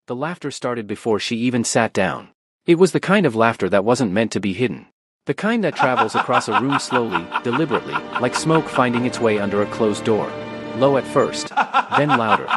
The laughter started before she even sat down. It was the kind of laughter that wasn't meant to be hidden. The kind that travels across a room slowly, deliberately, like smoke finding its way under a closed door. Low at first, then louder,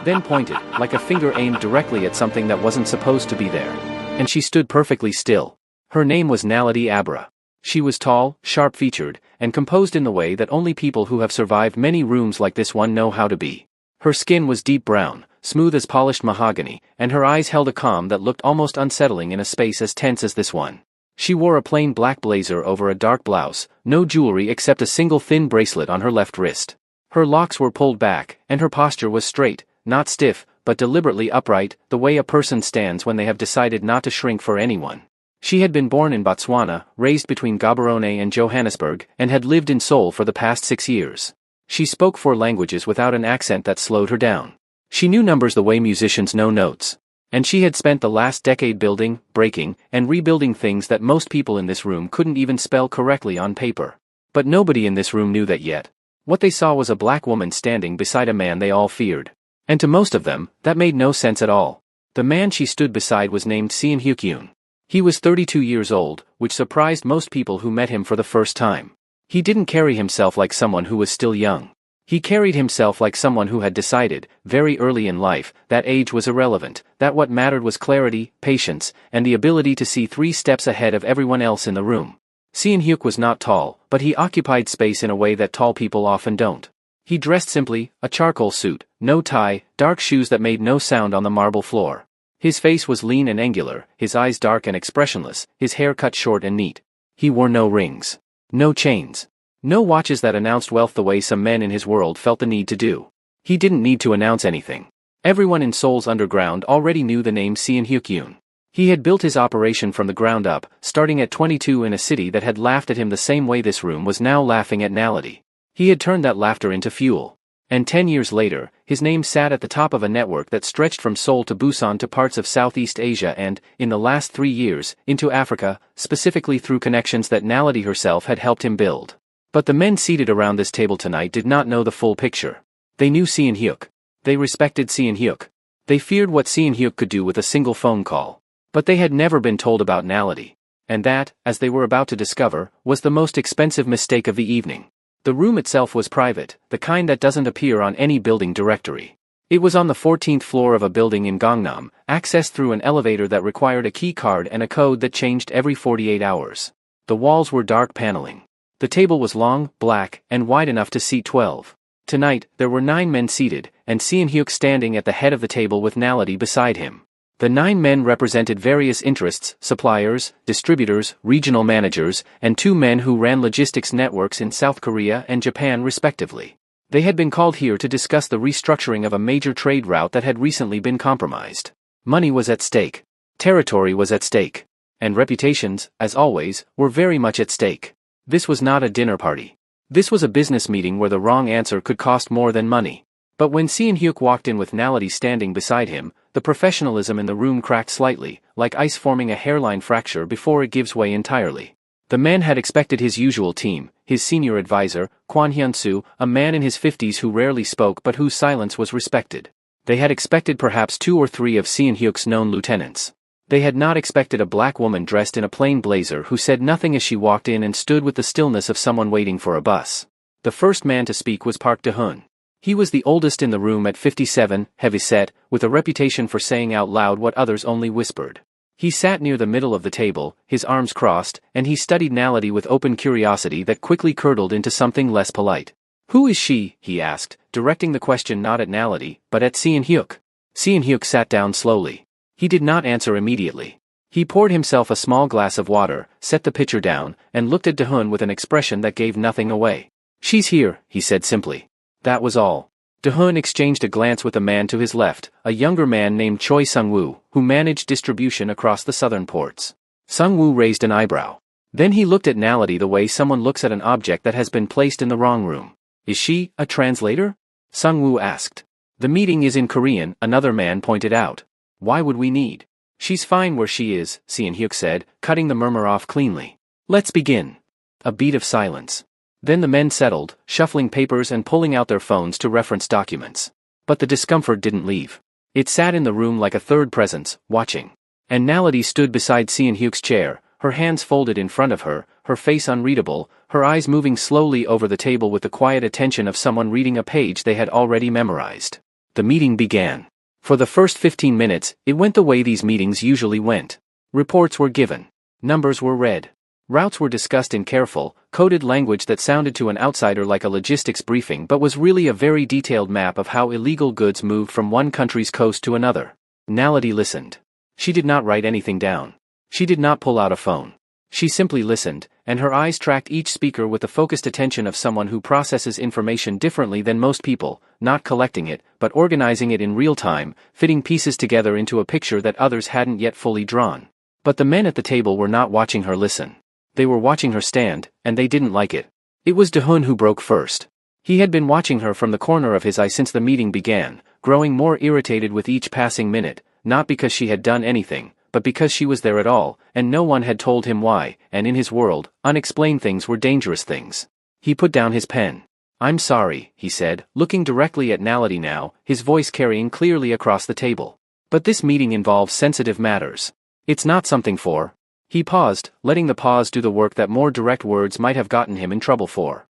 then pointed, like a finger aimed directly at something that wasn't supposed to be there. And she stood perfectly still. Her name was Naledi Abra. She was tall, sharp-featured, and composed in the way that only people who have survived many rooms like this one know how to be. Her skin was deep brown, smooth as polished mahogany, and her eyes held a calm that looked almost unsettling in a space as tense as this one. She wore a plain black blazer over a dark blouse, no jewelry except a single thin bracelet on her left wrist. Her locks were pulled back, and her posture was straight, not stiff, but deliberately upright, the way a person stands when they have decided not to shrink for anyone. She had been born in Botswana, raised between Gaborone and Johannesburg, and had lived in Seoul for the past 6 years. She spoke 4 languages without an accent that slowed her down. She knew numbers the way musicians know notes. And she had spent the last decade building, breaking, and rebuilding things that most people in this room couldn't even spell correctly on paper. But nobody in this room knew that yet. What they saw was a black woman standing beside a man they all feared. And to most of them, that made no sense at all. The man she stood beside was named Sean Hyuk-yoon. He was 32 years old, which surprised most people who met him for the first time. He didn't carry himself like someone who was still young. He carried himself like someone who had decided, very early in life, that age was irrelevant, that what mattered was clarity, patience, and the ability to see 3 steps ahead of everyone else in the room. Seon Hyuk was not tall, but he occupied space in a way that tall people often don't. He dressed simply, a charcoal suit, no tie, dark shoes that made no sound on the marble floor. His face was lean and angular, his eyes dark and expressionless, his hair cut short and neat. He wore no rings. No chains. No watches that announced wealth the way some men in his world felt the need to do. He didn't need to announce anything. Everyone in Seoul's underground already knew the name Seon Hyuk-yoon. He had built his operation from the ground up, starting at 22 in a city that had laughed at him the same way this room was now laughing at Naledi. He had turned that laughter into fuel. And 10 years later, his name sat at the top of a network that stretched from Seoul to Busan to parts of Southeast Asia and, in the last 3 years, into Africa, specifically through connections that Naledi herself had helped him build. But the men seated around this table tonight did not know the full picture. They knew Seon Hyuk. They respected Seon Hyuk. They feared what Seon Hyuk could do with a single phone call. But they had never been told about Naledi. And that, as they were about to discover, was the most expensive mistake of the evening. The room itself was private, the kind that doesn't appear on any building directory. It was on the 14th floor of a building in Gangnam, accessed through an elevator that required a key card and a code that changed every 48 hours. The walls were dark paneling. The table was long, black, and wide enough to seat 12. Tonight, there were 9 men seated, and Seon Hyuk standing at the head of the table with Naledi beside him. The 9 men represented various interests, suppliers, distributors, regional managers, and 2 men who ran logistics networks in South Korea and Japan respectively. They had been called here to discuss the restructuring of a major trade route that had recently been compromised. Money was at stake. Territory was at stake. And reputations, as always, were very much at stake. This was not a dinner party. This was a business meeting where the wrong answer could cost more than money. But when Seon Hyuk walked in with Naledi standing beside him, the professionalism in the room cracked slightly, like ice forming a hairline fracture before it gives way entirely. The man had expected his usual team, his senior advisor, Kwon Hyun-soo, a man in his 50s who rarely spoke but whose silence was respected. They had expected perhaps 2 or 3 of Seon Hyuk's known lieutenants. They had not expected a black woman dressed in a plain blazer who said nothing as she walked in and stood with the stillness of someone waiting for a bus. The first man to speak was Park Da-hoon. He was the oldest in the room at 57, heavyset, with a reputation for saying out loud what others only whispered. He sat near the middle of the table, his arms crossed, and he studied Naledi with open curiosity that quickly curdled into something less polite. "Who is she?" he asked, directing the question not at Naledi, but at Seon Hyuk. Seon Hyuk sat down slowly. He did not answer immediately. He poured himself a small glass of water, set the pitcher down, and looked at Da-hoon with an expression that gave nothing away. "She's here," he said simply. That was all. Da-hoon exchanged a glance with a man to his left, a younger man named Choi Sung-woo, who managed distribution across the southern ports. Sung-woo raised an eyebrow. Then he looked at Naledi the way someone looks at an object that has been placed in the wrong room. "Is she a translator?" Sung-woo asked. "The meeting is in Korean," another man pointed out. "Why would we need?" "She's fine where she is," Seon Hyuk said, cutting the murmur off cleanly. "Let's begin." A beat of silence. Then the men settled, shuffling papers and pulling out their phones to reference documents. But the discomfort didn't leave. It sat in the room like a third presence, watching. And Naledi stood beside Sean Hyuk's chair, her hands folded in front of her, her face unreadable, her eyes moving slowly over the table with the quiet attention of someone reading a page they had already memorized. The meeting began. For the first 15 minutes, it went the way these meetings usually went. Reports were given. Numbers were read. Routes were discussed in careful, coded language that sounded to an outsider like a logistics briefing but was really a very detailed map of how illegal goods moved from one country's coast to another. Naledi listened. She did not write anything down. She did not pull out a phone. She simply listened, and her eyes tracked each speaker with the focused attention of someone who processes information differently than most people, not collecting it, but organizing it in real time, fitting pieces together into a picture that others hadn't yet fully drawn. But the men at the table were not watching her listen. They were watching her stand, and they didn't like it. It was Dahun who broke first. He had been watching her from the corner of his eye since the meeting began, growing more irritated with each passing minute, not because she had done anything, but because she was there at all, and no one had told him why, and in his world, unexplained things were dangerous things. He put down his pen. "I'm sorry," he said, looking directly at Naledi now, his voice carrying clearly across the table. "But this meeting involves sensitive matters. It's not something for..." He paused, letting the pause do the work that more direct words might have gotten him in trouble for.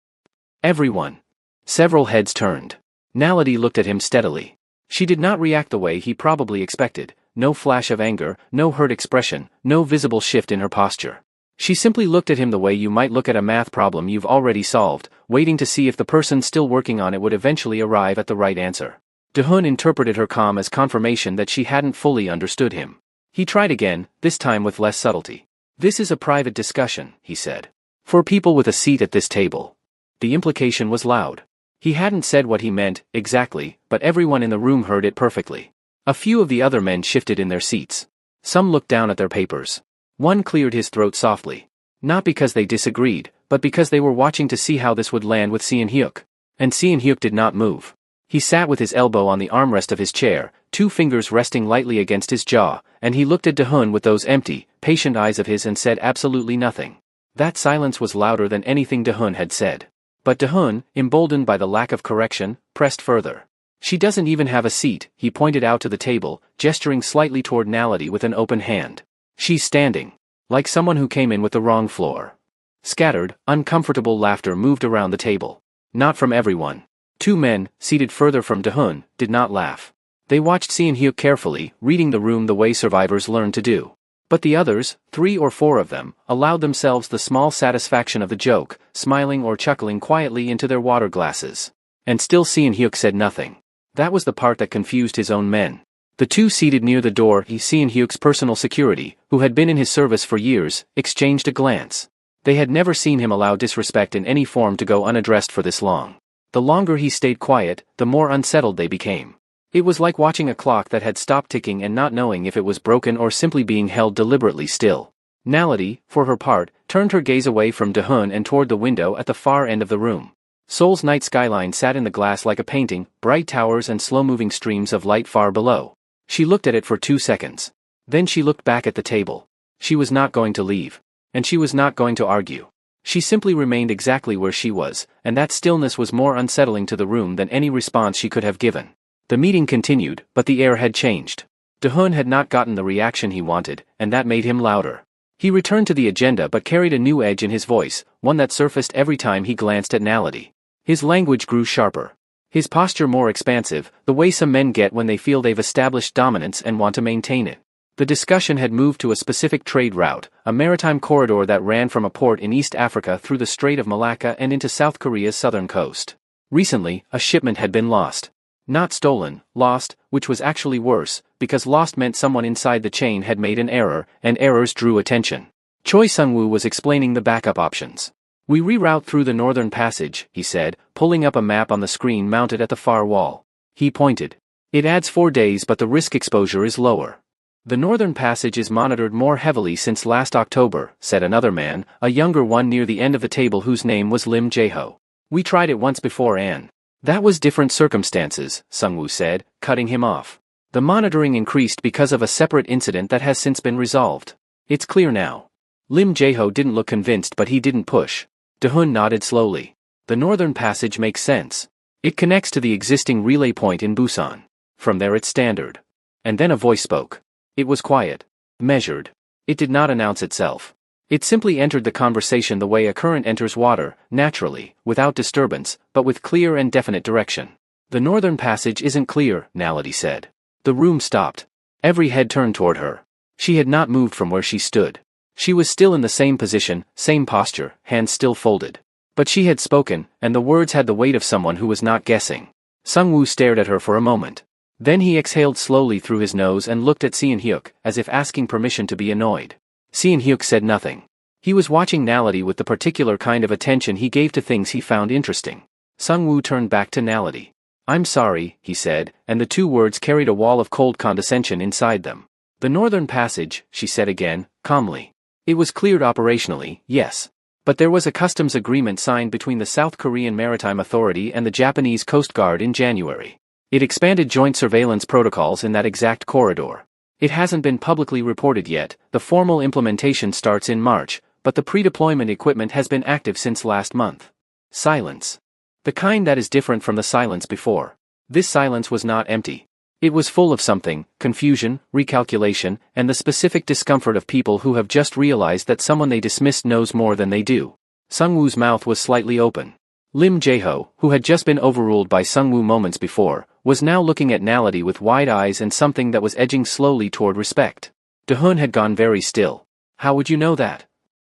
"Everyone." Several heads turned. Naledi looked at him steadily. She did not react the way he probably expected, no flash of anger, no hurt expression, no visible shift in her posture. She simply looked at him the way you might look at a math problem you've already solved, waiting to see if the person still working on it would eventually arrive at the right answer. Dahun interpreted her calm as confirmation that she hadn't fully understood him. He tried again, this time with less subtlety. "This is a private discussion," he said. "For people with a seat at this table." The implication was loud. He hadn't said what he meant, exactly, but everyone in the room heard it perfectly. A few of the other men shifted in their seats. Some looked down at their papers. One cleared his throat softly. Not because they disagreed, but because they were watching to see how this would land with Seon Hyuk. And Seon Hyuk did not move. He sat with his elbow on the armrest of his chair, 2 fingers resting lightly against his jaw, and he looked at Dahun with those empty, patient eyes of his and said absolutely nothing. That silence was louder than anything Dahun had said. But Dahun, emboldened by the lack of correction, pressed further. "She doesn't even have a seat," he pointed out to the table, gesturing slightly toward Naledi with an open hand. "She's standing. Like someone who came in with the wrong floor." Scattered, uncomfortable laughter moved around the table. Not from everyone. 2 men, seated further from Dahun, did not laugh. They watched Seon Hyuk carefully, reading the room the way survivors learn to do. But the others, 3 or 4 of them, allowed themselves the small satisfaction of the joke, smiling or chuckling quietly into their water glasses. And still Seon Hyuk said nothing. That was the part that confused his own men. The 2 seated near the door, Seon Hyuk's personal security, who had been in his service for years, exchanged a glance. They had never seen him allow disrespect in any form to go unaddressed for this long. The longer he stayed quiet, the more unsettled they became. It was like watching a clock that had stopped ticking and not knowing if it was broken or simply being held deliberately still. Naledi, for her part, turned her gaze away from Dahun and toward the window at the far end of the room. Seoul's night skyline sat in the glass like a painting, bright towers and slow-moving streams of light far below. She looked at it for 2 seconds. Then she looked back at the table. She was not going to leave. And she was not going to argue. She simply remained exactly where she was, and that stillness was more unsettling to the room than any response she could have given. The meeting continued, but the air had changed. Dahun had not gotten the reaction he wanted, and that made him louder. He returned to the agenda but carried a new edge in his voice, one that surfaced every time he glanced at Naledi. His language grew sharper. His posture more expansive, the way some men get when they feel they've established dominance and want to maintain it. The discussion had moved to a specific trade route, a maritime corridor that ran from a port in East Africa through the Strait of Malacca and into South Korea's southern coast. Recently, a shipment had been lost. Not stolen, lost, which was actually worse, because lost meant someone inside the chain had made an error, and errors drew attention. Choi Sung-woo was explaining the backup options. "We reroute through the Northern Passage," he said, pulling up a map on the screen mounted at the far wall. He pointed. "It adds 4 days but the risk exposure is lower. The Northern Passage is monitored more heavily since last October," said another man, a younger one near the end of the table whose name was Lim Jae-ho. "We tried it once before and..." "That was different circumstances," Sung-woo said, cutting him off. "The monitoring increased because of a separate incident that has since been resolved. It's clear now." Lim Jae-ho didn't look convinced but he didn't push. Dahun nodded slowly. "The Northern Passage makes sense. It connects to the existing relay point in Busan. From there it's standard. And then a voice spoke. It was quiet. Measured. It did not announce itself. It simply entered the conversation the way a current enters water, naturally, without disturbance, but with clear and definite direction. The northern passage isn't clear, Naledi said. The room stopped. Every head turned toward her. She had not moved from where she stood. She was still in the same position, same posture, hands still folded. But she had spoken, and the words had the weight of someone who was not guessing. Sungwoo stared at her for a moment. Then he exhaled slowly through his nose and looked at Seon-hyuk, as if asking permission to be annoyed. Seon-hyuk said nothing. He was watching Naledi with the particular kind of attention he gave to things he found interesting. Sungwoo turned back to Naledi. "I'm sorry," he said, and the two words carried a wall of cold condescension inside them. "The northern passage," she said again, calmly. "It was cleared operationally, yes. But there was a customs agreement signed between the South Korean Maritime Authority and the Japanese Coast Guard in January. It expanded joint surveillance protocols in that exact corridor. It hasn't been publicly reported yet, the formal implementation starts in March, but the pre-deployment equipment has been active since last month." Silence. The kind that is different from the silence before. This silence was not empty. It was full of something: confusion, recalculation, and the specific discomfort of people who have just realized that someone they dismissed knows more than they do. Sungwoo's mouth was slightly open. Lim Jae-ho, who had just been overruled by Sungwoo moments before, was now looking at Naledi with wide eyes and something that was edging slowly toward respect. Dahun had gone very still. "How would you know that?"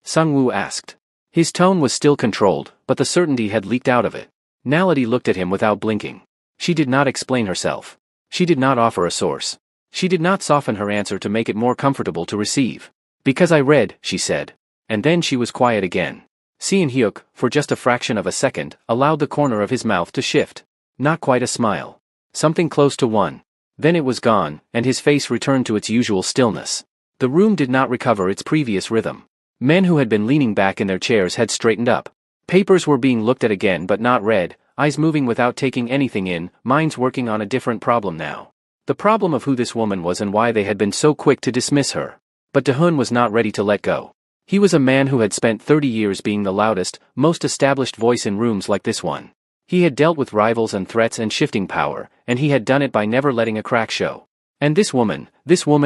Sungwoo asked. His tone was still controlled, but the certainty had leaked out of it. Naledi looked at him without blinking. She did not explain herself. She did not offer a source. She did not soften her answer to make it more comfortable to receive. "Because I read," she said. And then she was quiet again. Seon-hyuk, for just a fraction of a second, allowed the corner of his mouth to shift. Not quite a smile. Something close to one. Then it was gone, and his face returned to its usual stillness. The room did not recover its previous rhythm. Men who had been leaning back in their chairs had straightened up. Papers were being looked at again but not read, eyes moving without taking anything in, minds working on a different problem now. The problem of who this woman was and why they had been so quick to dismiss her. But Dahun was not ready to let go. He was a man who had spent 30 years being the loudest, most established voice in rooms like this one. He had dealt with rivals and threats and shifting power, and he had done it by never letting a crack show. And this woman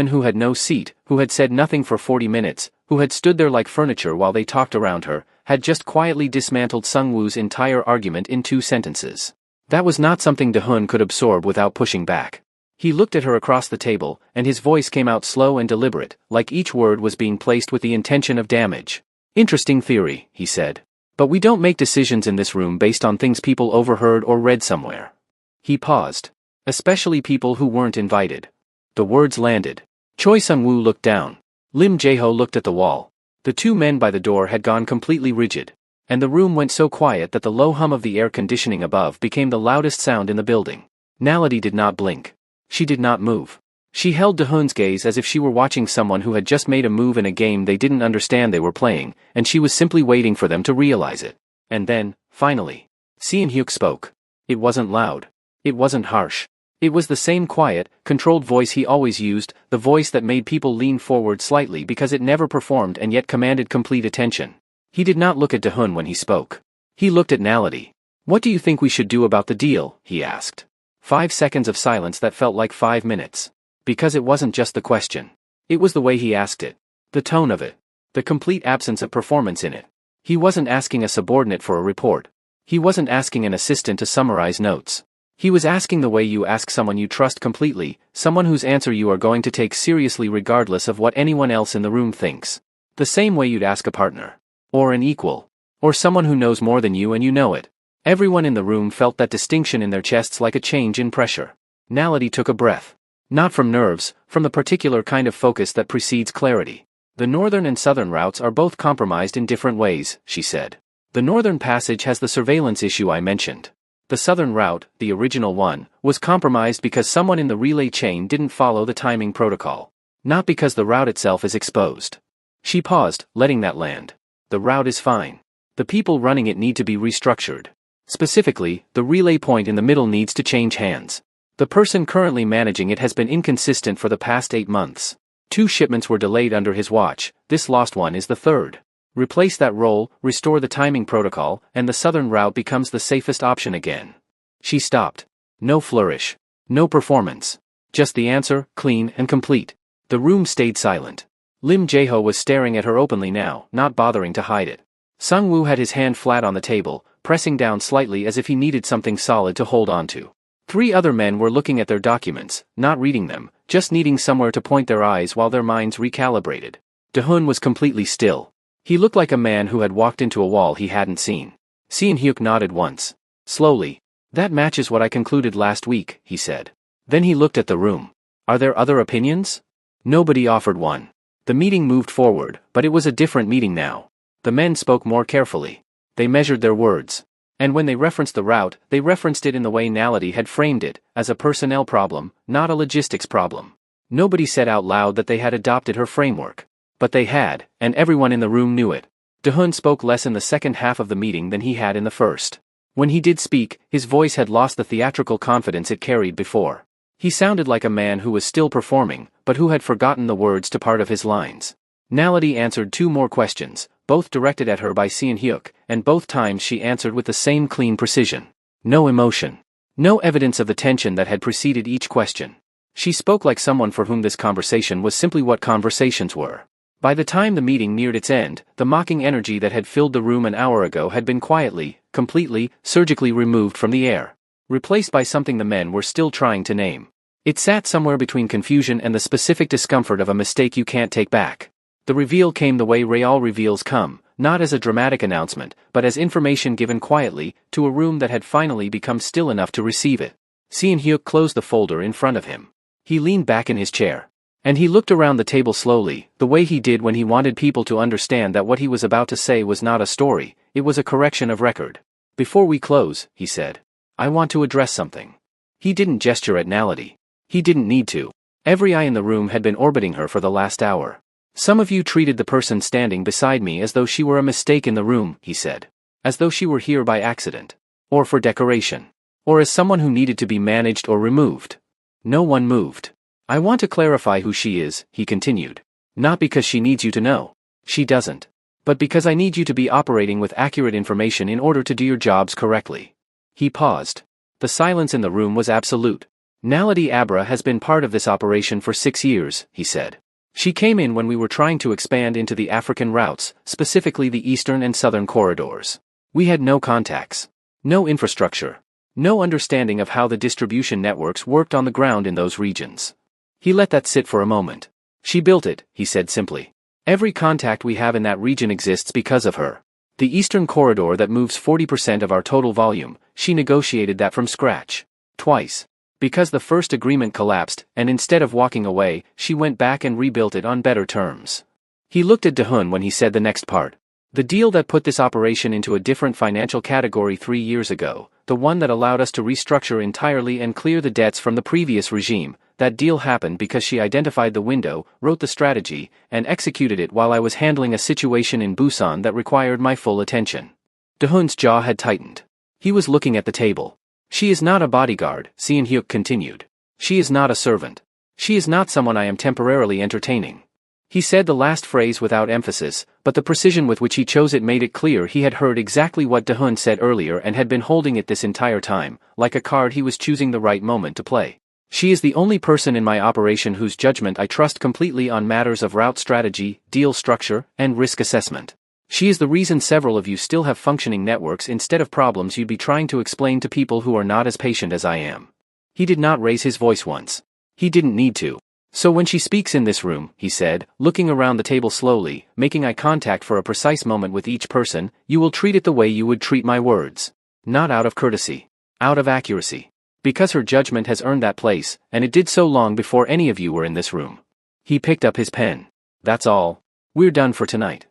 who had no seat, who had said nothing for 40 minutes, who had stood there like furniture while they talked around her, had just quietly dismantled Sungwoo's entire argument in 2 sentences. That was not something Dahun could absorb without pushing back. He looked at her across the table, and his voice came out slow and deliberate, like each word was being placed with the intention of damage. "Interesting theory," he said. "But we don't make decisions in this room based on things people overheard or read somewhere." He paused. "Especially people who weren't invited." The words landed. Choi Sung-woo looked down. Lim Jae-ho looked at the wall. The 2 men by the door had gone completely rigid. And the room went so quiet that the low hum of the air conditioning above became the loudest sound in the building. Naledi did not blink. She did not move. She held Dahun's gaze as if she were watching someone who had just made a move in a game they didn't understand they were playing, and she was simply waiting for them to realize it. And then, finally, Seon-hyuk spoke. It wasn't loud. It wasn't harsh. It was the same quiet, controlled voice he always used, the voice that made people lean forward slightly because it never performed and yet commanded complete attention. He did not look at Dahun when he spoke. He looked at Naledi. "What do you think we should do about the deal?" he asked. 5 seconds of silence that felt like 5 minutes. Because it wasn't just the question. It was the way he asked it. The tone of it. The complete absence of performance in it. He wasn't asking a subordinate for a report. He wasn't asking an assistant to summarize notes. He was asking the way you ask someone you trust completely, someone whose answer you are going to take seriously regardless of what anyone else in the room thinks. The same way you'd ask a partner. Or an equal. Or someone who knows more than you and you know it. Everyone in the room felt that distinction in their chests like a change in pressure. Naledi took a breath. Not from nerves, from the particular kind of focus that precedes clarity. "The northern and southern routes are both compromised in different ways," she said. "The northern passage has the surveillance issue I mentioned. The southern route, the original one, was compromised because someone in the relay chain didn't follow the timing protocol. Not because the route itself is exposed." She paused, letting that land. "The route is fine. The people running it need to be restructured. Specifically, the relay point in the middle needs to change hands. The person currently managing it has been inconsistent for the past 8 months. 2 shipments were delayed under his watch, this lost one is the 3rd. Replace that role, restore the timing protocol, and the southern route becomes the safest option again." She stopped. No flourish. No performance. Just the answer, clean and complete. The room stayed silent. Lim Jae-ho was staring at her openly now, not bothering to hide it. Sung-woo had his hand flat on the table, pressing down slightly as if he needed something solid to hold on to. 3 other men were looking at their documents, not reading them, just needing somewhere to point their eyes while their minds recalibrated. Dahun was completely still. He looked like a man who had walked into a wall he hadn't seen. Seon-hyuk nodded once. Slowly. That matches what I concluded last week, he said. Then he looked at the room. Are there other opinions? Nobody offered one. The meeting moved forward, but it was a different meeting now. The men spoke more carefully. They measured their words. And when they referenced the route, they referenced it in the way Nality had framed it, as a personnel problem, not a logistics problem. Nobody said out loud that they had adopted her framework. But they had, and everyone in the room knew it. Dahun spoke less in the second half of the meeting than he had in the first. When he did speak, his voice had lost the theatrical confidence it carried before. He sounded like a man who was still performing, but who had forgotten the words to part of his lines. Nality answered 2 more questions, both directed at her by Seon-hyuk, and both times she answered with the same clean precision. No emotion. No evidence of the tension that had preceded each question. She spoke like someone for whom this conversation was simply what conversations were. By the time the meeting neared its end, the mocking energy that had filled the room an hour ago had been quietly, completely, surgically removed from the air. Replaced by something the men were still trying to name. It sat somewhere between confusion and the specific discomfort of a mistake you can't take back. The reveal came the way real reveals come, not as a dramatic announcement, but as information given quietly, to a room that had finally become still enough to receive it. Seon-hyuk closed the folder in front of him. He leaned back in his chair. And he looked around the table slowly, the way he did when he wanted people to understand that what he was about to say was not a story, it was a correction of record. Before we close, he said, I want to address something. He didn't gesture at Nality. He didn't need to. Every eye in the room had been orbiting her for the last hour. Some of you treated the person standing beside me as though she were a mistake in the room, he said. As though she were here by accident. Or for decoration. Or as someone who needed to be managed or removed. No one moved. I want to clarify who she is, he continued. Not because she needs you to know. She doesn't. But because I need you to be operating with accurate information in order to do your jobs correctly. He paused. The silence in the room was absolute. Nality Abra has been part of this operation for 6 years, he said. She came in when we were trying to expand into the African routes, specifically the eastern and southern corridors. We had no contacts. No infrastructure. No understanding of how the distribution networks worked on the ground in those regions. He let that sit for a moment. She built it, he said simply. Every contact we have in that region exists because of her. The eastern corridor that moves 40% of our total volume, she negotiated that from scratch. Twice. Because the first agreement collapsed, and instead of walking away, she went back and rebuilt it on better terms. He looked at Dahun when he said the next part. The deal that put this operation into a different financial category 3 years ago, the one that allowed us to restructure entirely and clear the debts from the previous regime, that deal happened because she identified the window, wrote the strategy, and executed it while I was handling a situation in Busan that required my full attention. Dahun's jaw had tightened. He was looking at the table. She is not a bodyguard, Seon-hyuk continued. She is not a servant. She is not someone I am temporarily entertaining. He said the last phrase without emphasis, but the precision with which he chose it made it clear he had heard exactly what Dahun said earlier and had been holding it this entire time, like a card he was choosing the right moment to play. She is the only person in my operation whose judgment I trust completely on matters of route strategy, deal structure, and risk assessment. She is the reason several of you still have functioning networks instead of problems you'd be trying to explain to people who are not as patient as I am. He did not raise his voice once. He didn't need to. So when she speaks in this room, he said, looking around the table slowly, making eye contact for a precise moment with each person, you will treat it the way you would treat my words. Not out of courtesy. Out of accuracy. Because her judgment has earned that place, and it did so long before any of you were in this room. He picked up his pen. That's all. We're done for tonight.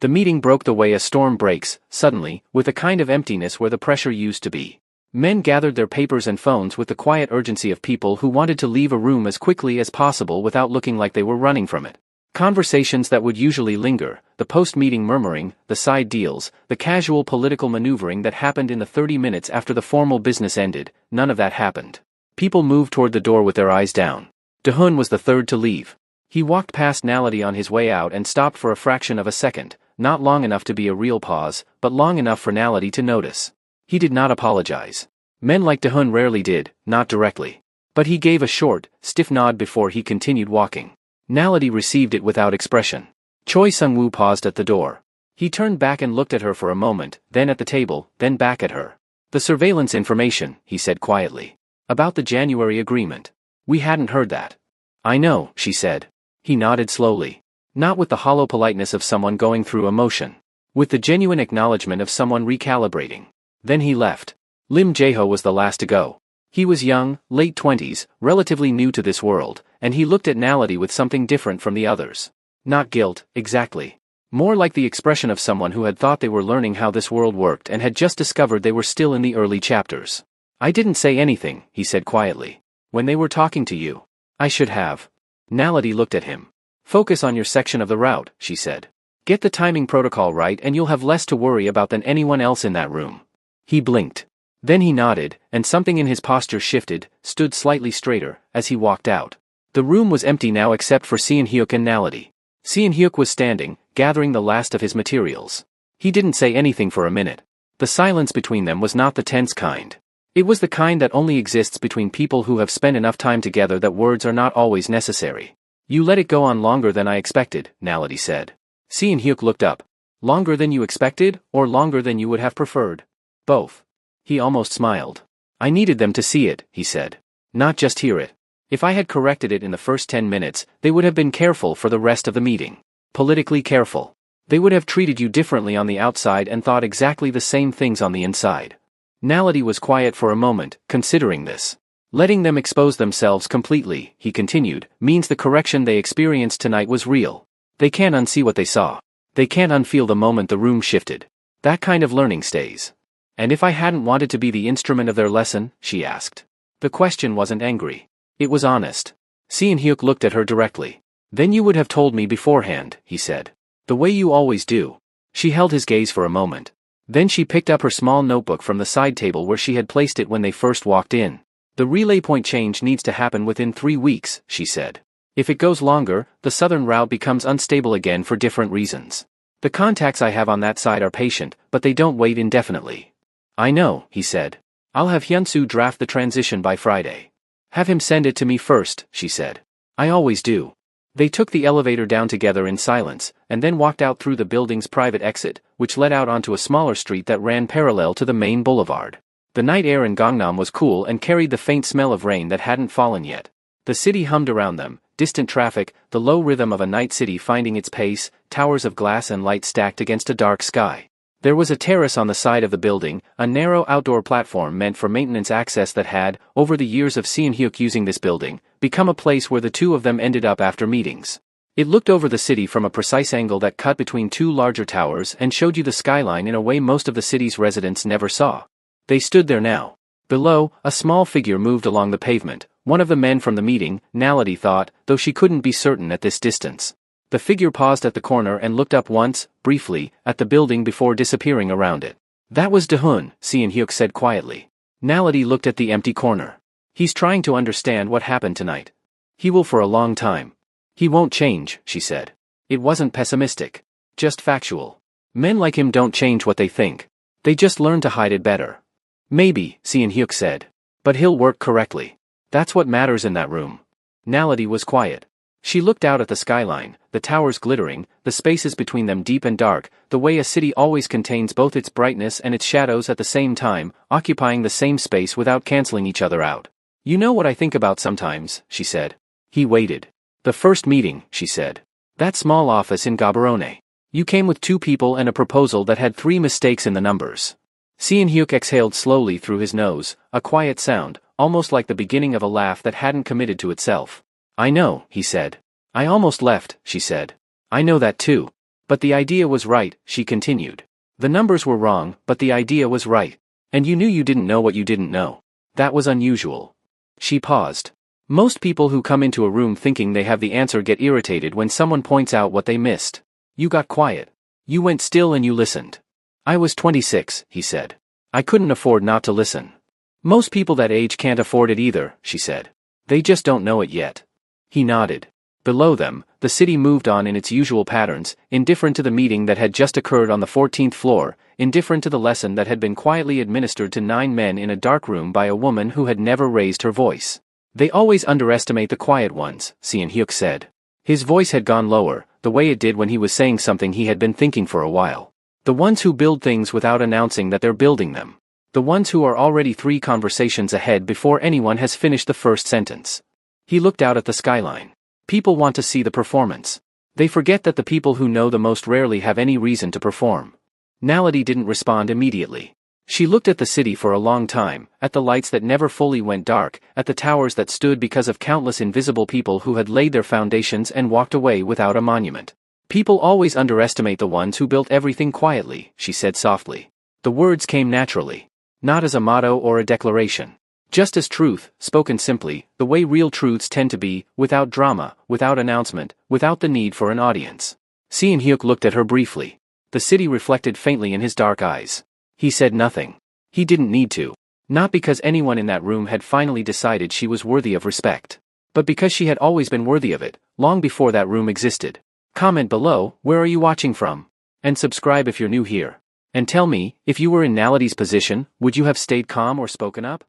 The meeting broke the way a storm breaks, suddenly, with a kind of emptiness where the pressure used to be. Men gathered their papers and phones with the quiet urgency of people who wanted to leave a room as quickly as possible without looking like they were running from it. Conversations that would usually linger, the post-meeting murmuring, the side deals, the casual political maneuvering that happened in the 30 minutes after the formal business ended, none of that happened. People moved toward the door with their eyes down. Dahun was the third to leave. He walked past Nality on his way out and stopped for a fraction of a second, not long enough to be a real pause, but long enough for Nality to notice. He did not apologize. Men like Dahun rarely did, not directly. But he gave a short, stiff nod before he continued walking. Naledi received it without expression. Choi Sung-woo paused at the door. He turned back and looked at her for a moment, then at the table, then back at her. "The surveillance information," he said quietly. "About the January agreement. We hadn't heard that." "I know," she said. He nodded slowly. Not with the hollow politeness of someone going through emotion. With the genuine acknowledgement of someone recalibrating. Then he left. Lim Jae-ho was the last to go. He was young, late 20s, relatively new to this world, and he looked at Naledi with something different from the others. Not guilt, exactly. More like the expression of someone who had thought they were learning how this world worked and had just discovered they were still in the early chapters. "I didn't say anything," he said quietly. "When they were talking to you. I should have." Naledi looked at him. "Focus on your section of the route," she said. "Get the timing protocol right and you'll have less to worry about than anyone else in that room." He blinked. Then he nodded, and something in his posture shifted, stood slightly straighter, as he walked out. The room was empty now except for Seon-hyuk and Naledi. Seon-hyuk was standing, gathering the last of his materials. He didn't say anything for a minute. The silence between them was not the tense kind. It was the kind that only exists between people who have spent enough time together that words are not always necessary. "You let it go on longer than I expected," Naledi said. Seon-hyuk looked up. "Longer than you expected, or longer than you would have preferred?" "Both." He almost smiled. "I needed them to see it," he said. "Not just hear it. If I had corrected it in the first 10 minutes, they would have been careful for the rest of the meeting. Politically careful. They would have treated you differently on the outside and thought exactly the same things on the inside." Naledi was quiet for a moment, considering this. "Letting them expose themselves completely," he continued, "means the correction they experienced tonight was real. They can't unsee what they saw. They can't unfeel the moment the room shifted. That kind of learning stays." "And if I hadn't wanted to be the instrument of their lesson?" she asked. The question wasn't angry. It was honest. Seon-hyuk looked at her directly. "Then you would have told me beforehand," he said. "The way you always do." She held his gaze for a moment. Then she picked up her small notebook from the side table where she had placed it when they first walked in. "The relay point change needs to happen within 3 weeks," she said. "If it goes longer, the southern route becomes unstable again for different reasons. The contacts I have on that side are patient, but they don't wait indefinitely." "I know," he said. "I'll have Hyun-soo draft the transition by Friday." "Have him send it to me first," she said. "I always do." They took the elevator down together in silence, and then walked out through the building's private exit, which led out onto a smaller street that ran parallel to the main boulevard. The night air in Gangnam was cool and carried the faint smell of rain that hadn't fallen yet. The city hummed around them, distant traffic, the low rhythm of a night city finding its pace, towers of glass and light stacked against a dark sky. There was a terrace on the side of the building, a narrow outdoor platform meant for maintenance access that had, over the years of Seon-hyuk using this building, become a place where the two of them ended up after meetings. It looked over the city from a precise angle that cut between 2 larger towers and showed you the skyline in a way most of the city's residents never saw. They stood there now. Below, a small figure moved along the pavement, one of the men from the meeting, Naledi thought, though she couldn't be certain at this distance. The figure paused at the corner and looked up once, briefly, at the building before disappearing around it. "That was Dehun," Seon-hyuk said quietly. Naledi looked at the empty corner. "He's trying to understand what happened tonight. He will for a long time. He won't change," she said. It wasn't pessimistic. Just factual. Men like him don't change what they think. They just learn to hide it better. "Maybe," Seon-hyuk said. "But he'll work correctly. That's what matters in that room." Naledi was quiet. She looked out at the skyline, the towers glittering, the spaces between them deep and dark, the way a city always contains both its brightness and its shadows at the same time, occupying the same space without canceling each other out. "You know what I think about sometimes," she said. He waited. "The first meeting," she said. "That small office in Gaborone. You came with 2 people and a proposal that had 3 mistakes in the numbers." Seon-hyuk exhaled slowly through his nose, a quiet sound, almost like the beginning of a laugh that hadn't committed to itself. "I know," he said. "I almost left," she said. "I know that too. But the idea was right," she continued. "The numbers were wrong, but the idea was right. And you knew you didn't know what you didn't know. That was unusual." She paused. Most people who come into a room thinking they have the answer get irritated when someone points out what they missed. You got quiet. You went still and you listened. "I was 26, he said. "I couldn't afford not to listen." "Most people that age can't afford it either," she said. "They just don't know it yet." He nodded. Below them, the city moved on in its usual patterns, indifferent to the meeting that had just occurred on the 14th floor, indifferent to the lesson that had been quietly administered to 9 men in a dark room by a woman who had never raised her voice. They always underestimate the quiet ones, Seon Hyuk said. His voice had gone lower, the way it did when he was saying something he had been thinking for a while. The ones who build things without announcing that they're building them. The ones who are already 3 conversations ahead before anyone has finished the first sentence. He looked out at the skyline. People want to see the performance. They forget that the people who know the most rarely have any reason to perform. Naledi didn't respond immediately. She looked at the city for a long time, at the lights that never fully went dark, at the towers that stood because of countless invisible people who had laid their foundations and walked away without a monument. People always underestimate the ones who built everything quietly, she said softly. The words came naturally. Not as a motto or a declaration. Just as truth, spoken simply, the way real truths tend to be, without drama, without announcement, without the need for an audience. Seon Hyuk looked at her briefly. The city reflected faintly in his dark eyes. He said nothing. He didn't need to. Not because anyone in that room had finally decided she was worthy of respect. But because she had always been worthy of it, long before that room existed. Comment below, where are you watching from? And subscribe if you're new here. And tell me, if you were in Naledi's position, would you have stayed calm or spoken up?